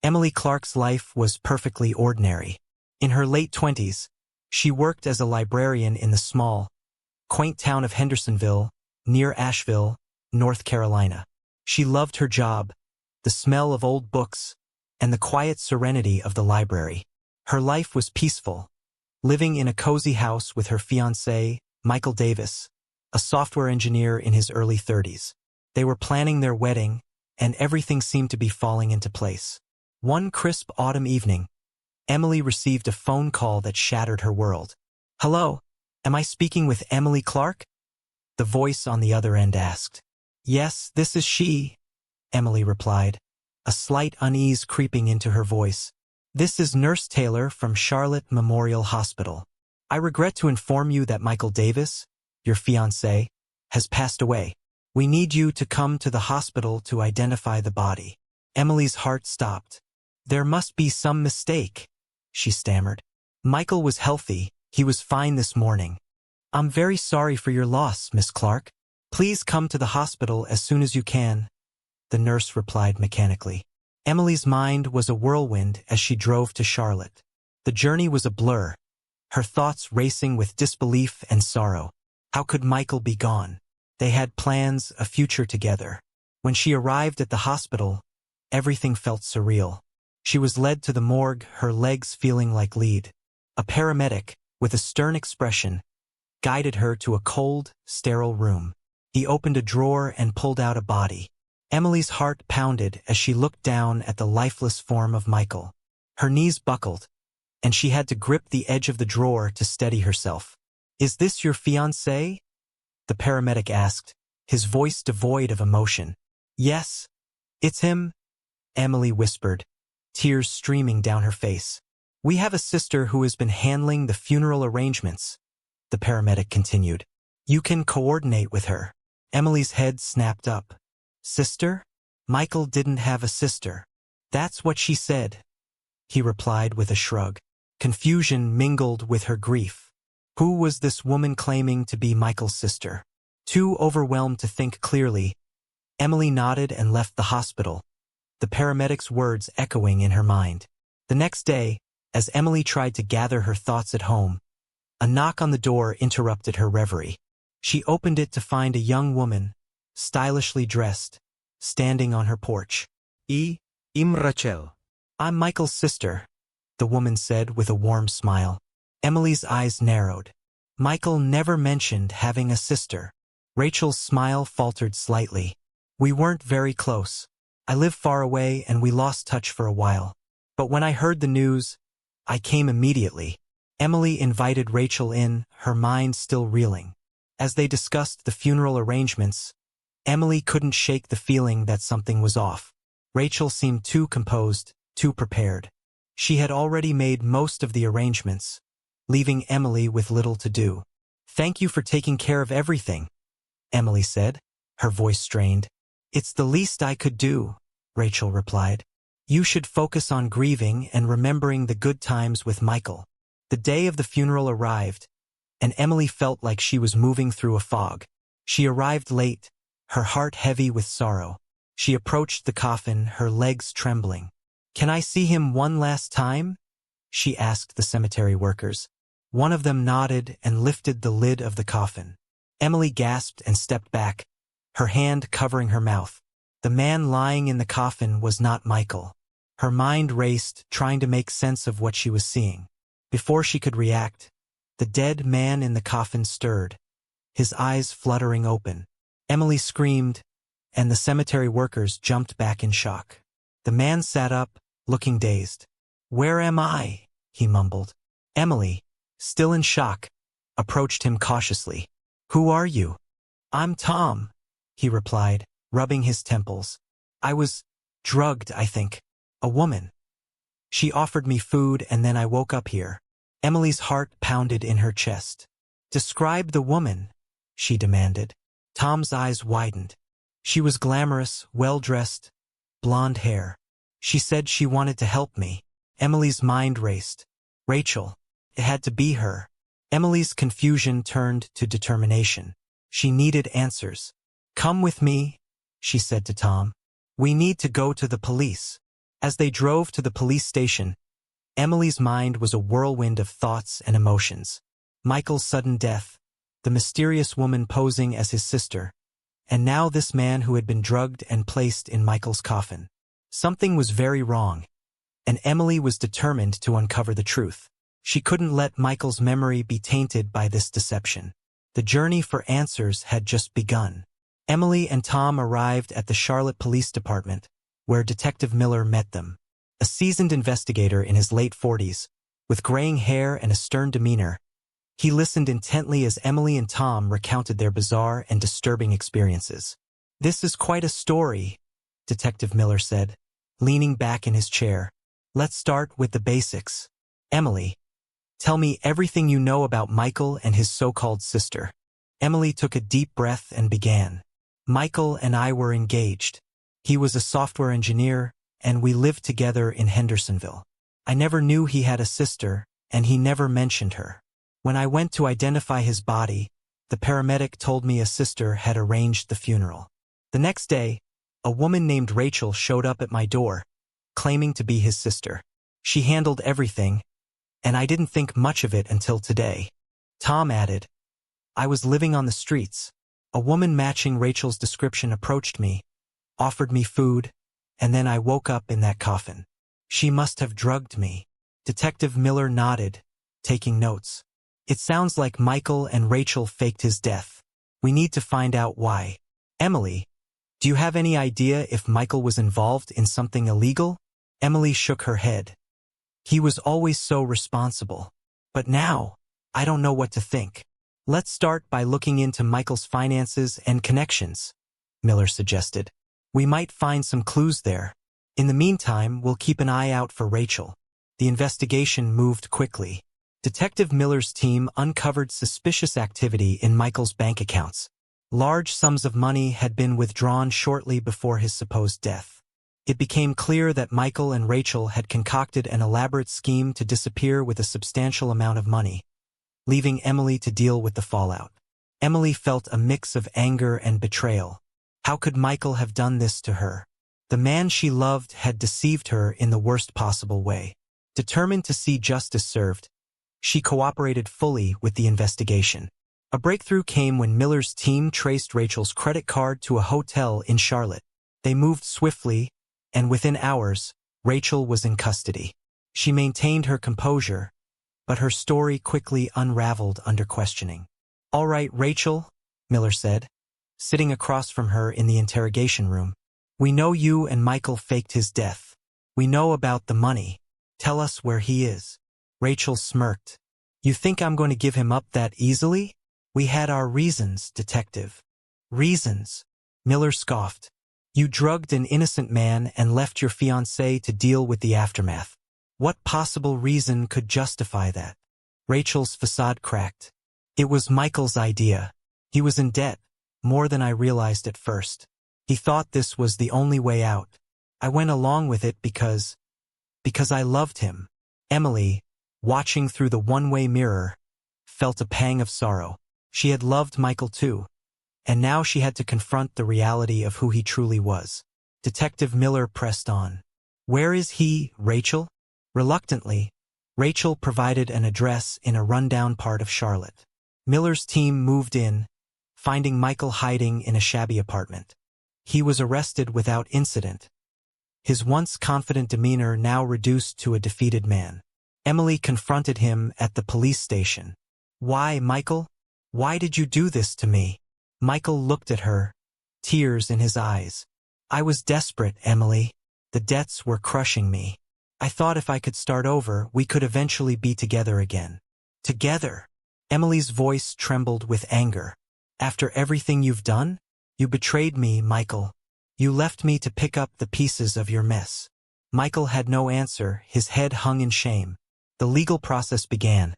Emily Clark's life was perfectly ordinary. In her late 20s, she worked as a librarian in the small, quaint town of Hendersonville, near Asheville, North Carolina. She loved her job, the smell of old books, and the quiet serenity of the library. Her life was peaceful, living in a cozy house with her fiancé, Michael Davis, a software engineer in his early 30s. They were planning their wedding, and everything seemed to be falling into place. One crisp autumn evening, Emily received a phone call that shattered her world. "Hello, am I speaking with Emily Clark?" The voice on the other end asked. "Yes, this is she," Emily replied, a slight unease creeping into her voice. "This is Nurse Taylor from Charlotte Memorial Hospital. I regret to inform you that Michael Davis, your fiancé, has passed away. We need you to come to the hospital to identify the body." Emily's heart stopped. "There must be some mistake," she stammered. "Michael was healthy. He was fine this morning. I'm very sorry for your loss, Miss Clark. Please come to the hospital as soon as you can," the nurse replied mechanically. Emily's mind was a whirlwind as she drove to Charlotte. The journey was a blur, her thoughts racing with disbelief and sorrow. How could Michael be gone? They had plans, a future together. When she arrived at the hospital, everything felt surreal. She was led to the morgue, her legs feeling like lead. A paramedic, with a stern expression, guided her to a cold, sterile room. He opened a drawer and pulled out a body. Emily's heart pounded as she looked down at the lifeless form of Michael. Her knees buckled, and she had to grip the edge of the drawer to steady herself. "Is this your fiancé?" the paramedic asked, his voice devoid of emotion. "Yes, it's him," Emily whispered, tears streaming down her face. "We have a sister who has been handling the funeral arrangements," the paramedic continued. "You can coordinate with her." Emily's head snapped up. "Sister? Michael didn't have a sister." "That's what she said," he replied with a shrug. Confusion mingled with her grief. Who was this woman claiming to be Michael's sister? Too overwhelmed to think clearly, Emily nodded and left the hospital, the paramedic's words echoing in her mind. The next day, as Emily tried to gather her thoughts at home, a knock on the door interrupted her reverie. She opened it to find a young woman, stylishly dressed, standing on her porch. "I'm Rachel. I'm Michael's sister," the woman said with a warm smile. Emily's eyes narrowed. Michael never mentioned having a sister. Rachel's smile faltered slightly. "We weren't very close. I live far away and we lost touch for a while. But when I heard the news, I came immediately." Emily invited Rachel in, her mind still reeling. As they discussed the funeral arrangements, Emily couldn't shake the feeling that something was off. Rachel seemed too composed, too prepared. She had already made most of the arrangements, leaving Emily with little to do. "Thank you for taking care of everything," Emily said, her voice strained. "It's the least I could do," Rachel replied. "You should focus on grieving and remembering the good times with Michael." The day of the funeral arrived, and Emily felt like she was moving through a fog. She arrived late, her heart heavy with sorrow. She approached the coffin, her legs trembling. "Can I see him one last time?" she asked the cemetery workers. One of them nodded and lifted the lid of the coffin. Emily gasped and stepped back, her hand covering her mouth. The man lying in the coffin was not Michael. Her mind raced, trying to make sense of what she was seeing. Before she could react, the dead man in the coffin stirred, his eyes fluttering open. Emily screamed, and the cemetery workers jumped back in shock. The man sat up, looking dazed. "Where am I?" he mumbled. Emily, still in shock, approached him cautiously. "Who are you?" "I'm Tom," he replied, rubbing his temples. "I was drugged, I think. A woman. She offered me food and then I woke up here." Emily's heart pounded in her chest. "Describe the woman," she demanded. Tom's eyes widened. "She was glamorous, well-dressed, blonde hair. She said she wanted to help me." Emily's mind raced. Rachel. It had to be her. Emily's confusion turned to determination. She needed answers. "Come with me," she said to Tom. "We need to go to the police." As they drove to the police station, Emily's mind was a whirlwind of thoughts and emotions. Michael's sudden death, the mysterious woman posing as his sister, and now this man who had been drugged and placed in Michael's coffin. Something was very wrong, and Emily was determined to uncover the truth. She couldn't let Michael's memory be tainted by this deception. The journey for answers had just begun. Emily and Tom arrived at the Charlotte Police Department, where Detective Miller met them. A seasoned investigator in his late 40s, with graying hair and a stern demeanor, he listened intently as Emily and Tom recounted their bizarre and disturbing experiences. "This is quite a story," Detective Miller said, leaning back in his chair. "Let's start with the basics. Emily, tell me everything you know about Michael and his so-called sister." Emily took a deep breath and began. "Michael and I were engaged. He was a software engineer, and we lived together in Hendersonville. I never knew he had a sister, and he never mentioned her. When I went to identify his body, the paramedic told me a sister had arranged the funeral. The next day, a woman named Rachel showed up at my door, claiming to be his sister. She handled everything, and I didn't think much of it until today." Tom added, "I was living on the streets. A woman matching Rachel's description approached me, offered me food, and then I woke up in that coffin. She must have drugged me." Detective Miller nodded, taking notes. "It sounds like Michael and Rachel faked his death. We need to find out why. Emily, do you have any idea if Michael was involved in something illegal?" Emily shook her head. "He was always so responsible. But now, I don't know what to think." "Let's start by looking into Michael's finances and connections," Miller suggested. "We might find some clues there. In the meantime, we'll keep an eye out for Rachel." The investigation moved quickly. Detective Miller's team uncovered suspicious activity in Michael's bank accounts. Large sums of money had been withdrawn shortly before his supposed death. It became clear that Michael and Rachel had concocted an elaborate scheme to disappear with a substantial amount of money, leaving Emily to deal with the fallout. Emily felt a mix of anger and betrayal. How could Michael have done this to her? The man she loved had deceived her in the worst possible way. Determined to see justice served, she cooperated fully with the investigation. A breakthrough came when Miller's team traced Rachel's credit card to a hotel in Charlotte. They moved swiftly, and within hours, Rachel was in custody. She maintained her composure, but her story quickly unraveled under questioning. "All right, Rachel," Miller said, sitting across from her in the interrogation room. "We know you and Michael faked his death. We know about the money. Tell us where he is." Rachel smirked. "You think I'm going to give him up that easily? We had our reasons, detective." "Reasons?" Miller scoffed. "You drugged an innocent man and left your fiancé to deal with the aftermath. What possible reason could justify that?" Rachel's facade cracked. "It was Michael's idea. He was in debt, more than I realized at first. He thought this was the only way out. I went along with it because I loved him." Emily, watching through the one-way mirror, felt a pang of sorrow. She had loved Michael too, and now she had to confront the reality of who he truly was. Detective Miller pressed on. "Where is he, Rachel?" Reluctantly, Rachel provided an address in a rundown part of Charlotte. Miller's team moved in, finding Michael hiding in a shabby apartment. He was arrested without incident, his once confident demeanor now reduced to a defeated man. Emily confronted him at the police station. "Why, Michael? Why did you do this to me?" Michael looked at her, tears in his eyes. "I was desperate, Emily. The debts were crushing me. I thought if I could start over, we could eventually be together again." "Together?" Emily's voice trembled with anger. "After everything you've done? You betrayed me, Michael. You left me to pick up the pieces of your mess." Michael had no answer, his head hung in shame. The legal process began,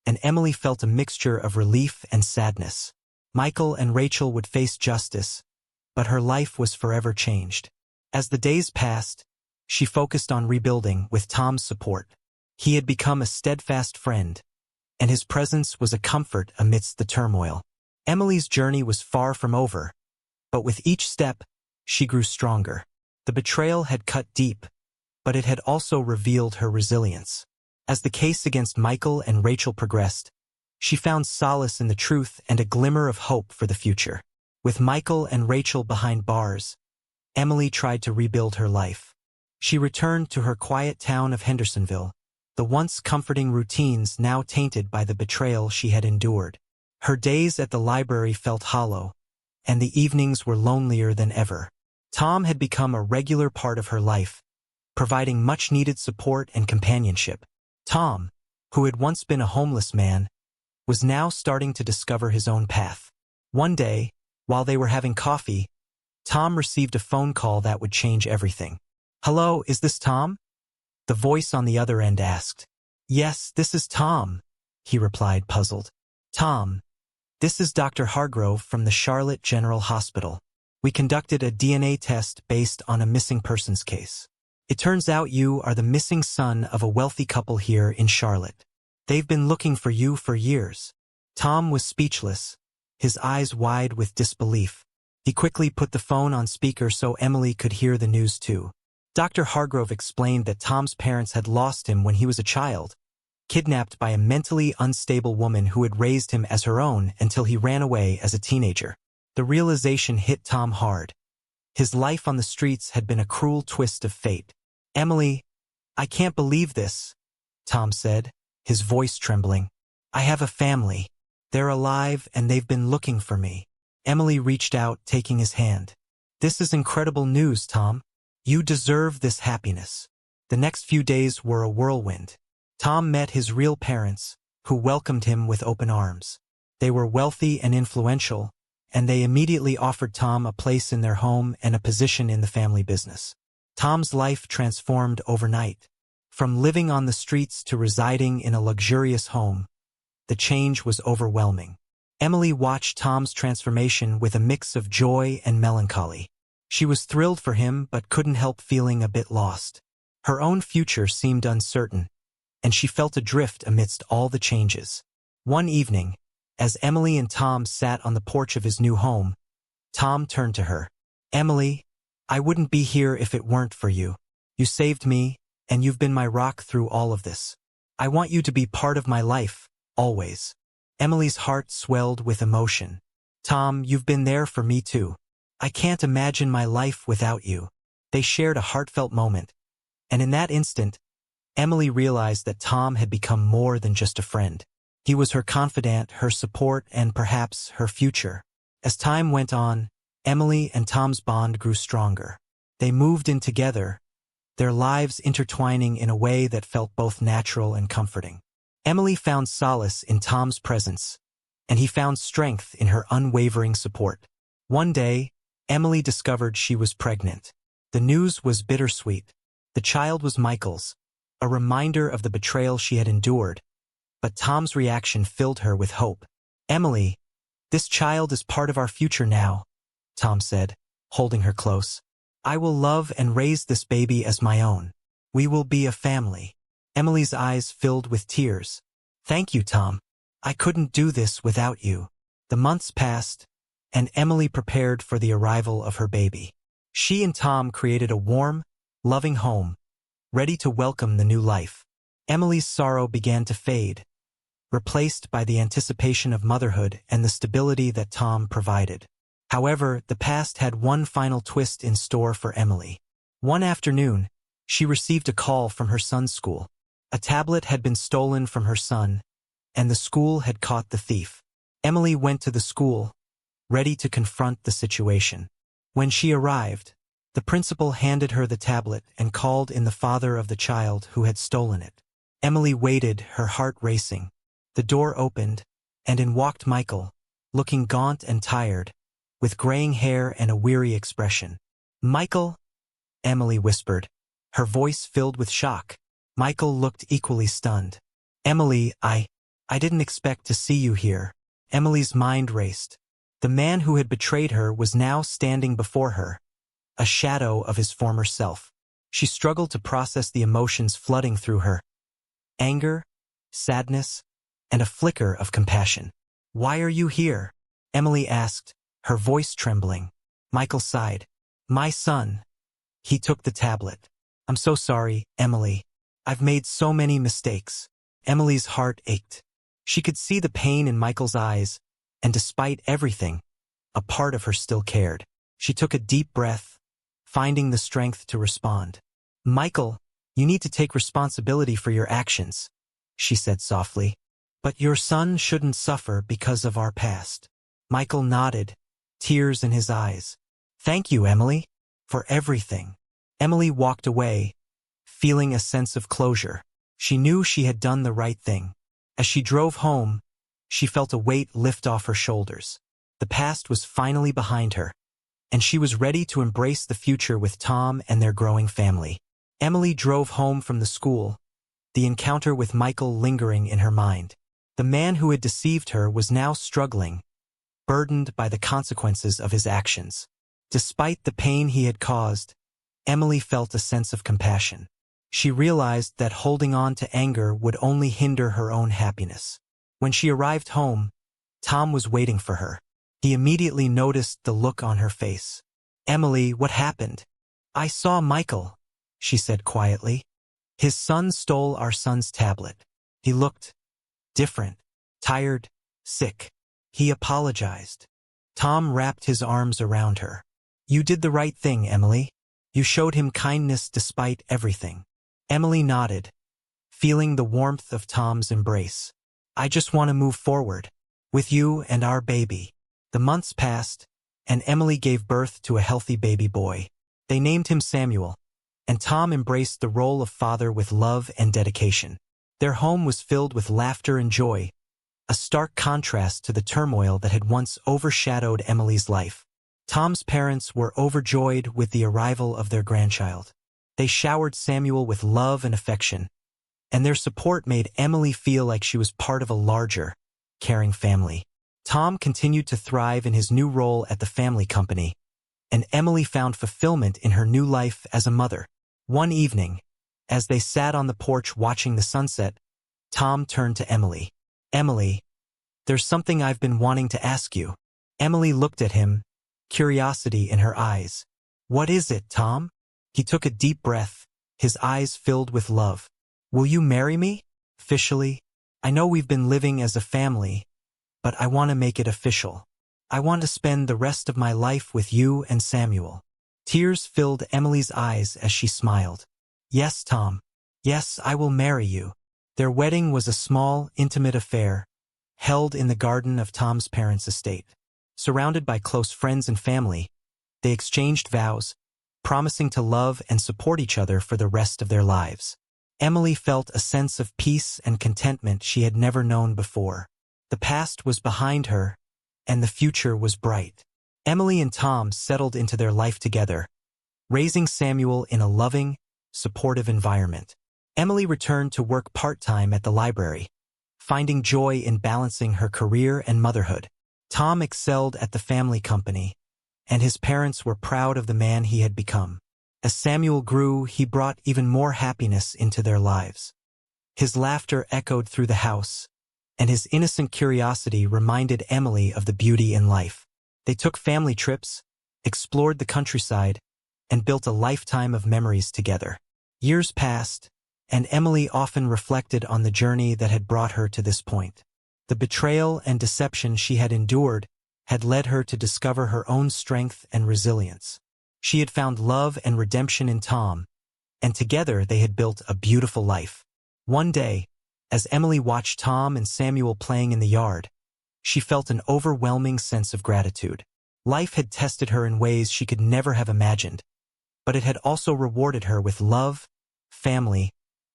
and Emily felt a mixture of relief and sadness. Michael and Rachel would face justice, but her life was forever changed. As the days passed, she focused on rebuilding with Tom's support. He had become a steadfast friend, and his presence was a comfort amidst the turmoil. Emily's journey was far from over, but with each step, she grew stronger. The betrayal had cut deep, but it had also revealed her resilience. As the case against Michael and Rachel progressed, she found solace in the truth and a glimmer of hope for the future. With Michael and Rachel behind bars, Emily tried to rebuild her life. She returned to her quiet town of Hendersonville, the once comforting routines now tainted by the betrayal she had endured. Her days at the library felt hollow, and the evenings were lonelier than ever. Tom had become a regular part of her life, providing much-needed support and companionship. Tom, who had once been a homeless man, was now starting to discover his own path. One day, while they were having coffee, Tom received a phone call that would change everything. "Hello, is this Tom?" The voice on the other end asked. "Yes, this is Tom," he replied, puzzled. "Tom, this is Dr. Hargrove from the Charlotte General Hospital. We conducted a DNA test based on a missing persons case. It turns out you are the missing son of a wealthy couple here in Charlotte. They've been looking for you for years." Tom was speechless, his eyes wide with disbelief. He quickly put the phone on speaker so Emily could hear the news too. Dr. Hargrove explained that Tom's parents had lost him when he was a child, kidnapped by a mentally unstable woman who had raised him as her own until he ran away as a teenager. The realization hit Tom hard. His life on the streets had been a cruel twist of fate. "Emily, I can't believe this," Tom said, his voice trembling. "I have a family. They're alive and they've been looking for me." Emily reached out, taking his hand. "This is incredible news, Tom. You deserve this happiness." The next few days were a whirlwind. Tom met his real parents, who welcomed him with open arms. They were wealthy and influential, and they immediately offered Tom a place in their home and a position in the family business. Tom's life transformed overnight. From living on the streets to residing in a luxurious home, the change was overwhelming. Emily watched Tom's transformation with a mix of joy and melancholy. She was thrilled for him but couldn't help feeling a bit lost. Her own future seemed uncertain, and she felt adrift amidst all the changes. One evening, as Emily and Tom sat on the porch of his new home, Tom turned to her. "Emily, I wouldn't be here if it weren't for you. You saved me, and you've been my rock through all of this. I want you to be part of my life, always." Emily's heart swelled with emotion. "Tom, you've been there for me too. I can't imagine my life without you." They shared a heartfelt moment, and in that instant, Emily realized that Tom had become more than just a friend. He was her confidant, her support, and perhaps her future. As time went on, Emily and Tom's bond grew stronger. They moved in together, their lives intertwining in a way that felt both natural and comforting. Emily found solace in Tom's presence, and he found strength in her unwavering support. One day, Emily discovered she was pregnant. The news was bittersweet. The child was Michael's, a reminder of the betrayal she had endured, but Tom's reaction filled her with hope. "Emily, this child is part of our future now," Tom said, holding her close. "I will love and raise this baby as my own. We will be a family." Emily's eyes filled with tears. "Thank you, Tom. I couldn't do this without you." The months passed, and Emily prepared for the arrival of her baby. She and Tom created a warm, loving home, ready to welcome the new life. Emily's sorrow began to fade, replaced by the anticipation of motherhood and the stability that Tom provided. However, the past had one final twist in store for Emily. One afternoon, she received a call from her son's school. A tablet had been stolen from her son, and the school had caught the thief. Emily went to the school, ready to confront the situation. When she arrived, the principal handed her the tablet and called in the father of the child who had stolen it. Emily waited, her heart racing. The door opened, and in walked Michael, looking gaunt and tired, with graying hair and a weary expression. "Michael?" Emily whispered, her voice filled with shock. Michael looked equally stunned. "Emily, I didn't expect to see you here." Emily's mind raced. The man who had betrayed her was now standing before her, a shadow of his former self. She struggled to process the emotions flooding through her. Anger, sadness, and a flicker of compassion. "Why are you here?" Emily asked, her voice trembling. Michael sighed. "My son." He took the tablet. I'm so sorry, Emily. I've made so many mistakes. Emily's heart ached. She could see the pain in Michael's eyes, and despite everything, a part of her still cared. She took a deep breath, finding the strength to respond. Michael, you need to take responsibility for your actions, she said softly. But your son shouldn't suffer because of our past. Michael nodded, tears in his eyes. Thank you, Emily, for everything. Emily walked away, feeling a sense of closure. She knew she had done the right thing. As she drove home, she felt a weight lift off her shoulders. The past was finally behind her, and she was ready to embrace the future with Tom and their growing family. Emily drove home from the school, the encounter with Michael lingering in her mind. The man who had deceived her was now struggling, burdened by the consequences of his actions. Despite the pain he had caused, Emily felt a sense of compassion. She realized that holding on to anger would only hinder her own happiness. When she arrived home, Tom was waiting for her. He immediately noticed the look on her face. Emily, what happened? I saw Michael, she said quietly. His son stole our son's tablet. He looked different, tired, sick. He apologized. Tom wrapped his arms around her. You did the right thing, Emily. You showed him kindness despite everything. Emily nodded, feeling the warmth of Tom's embrace. I just want to move forward, with you and our baby. The months passed, and Emily gave birth to a healthy baby boy. They named him Samuel, and Tom embraced the role of father with love and dedication. Their home was filled with laughter and joy, a stark contrast to the turmoil that had once overshadowed Emily's life. Tom's parents were overjoyed with the arrival of their grandchild. They showered Samuel with love and affection, and their support made Emily feel like she was part of a larger, caring family. Tom continued to thrive in his new role at the family company, and Emily found fulfillment in her new life as a mother. One evening, as they sat on the porch watching the sunset, Tom turned to Emily. Emily, there's something I've been wanting to ask you. Emily looked at him, curiosity in her eyes. What is it, Tom? He took a deep breath, his eyes filled with love. Will you marry me? Officially? I know we've been living as a family, but I want to make it official. I want to spend the rest of my life with you and Samuel. Tears filled Emily's eyes as she smiled. Yes, Tom. Yes, I will marry you. Their wedding was a small, intimate affair, held in the garden of Tom's parents' estate. Surrounded by close friends and family, they exchanged vows, promising to love and support each other for the rest of their lives. Emily felt a sense of peace and contentment she had never known before. The past was behind her, and the future was bright. Emily and Tom settled into their life together, raising Samuel in a loving, supportive environment. Emily returned to work part-time at the library, finding joy in balancing her career and motherhood. Tom excelled at the family company, and his parents were proud of the man he had become. As Samuel grew, he brought even more happiness into their lives. His laughter echoed through the house, and his innocent curiosity reminded Emily of the beauty in life. They took family trips, explored the countryside, and built a lifetime of memories together. Years passed, and Emily often reflected on the journey that had brought her to this point. The betrayal and deception she had endured had led her to discover her own strength and resilience. She had found love and redemption in Tom, and together they had built a beautiful life. One day, as Emily watched Tom and Samuel playing in the yard, she felt an overwhelming sense of gratitude. Life had tested her in ways she could never have imagined, but it had also rewarded her with love, family,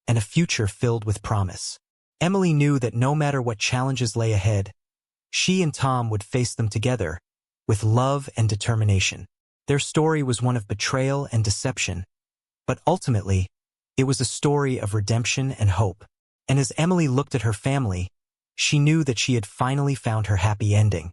and a future filled with promise. Emily knew that no matter what challenges lay ahead, she and Tom would face them together, with love and determination. Their story was one of betrayal and deception, but ultimately, it was a story of redemption and hope. And as Emily looked at her family, she knew that she had finally found her happy ending.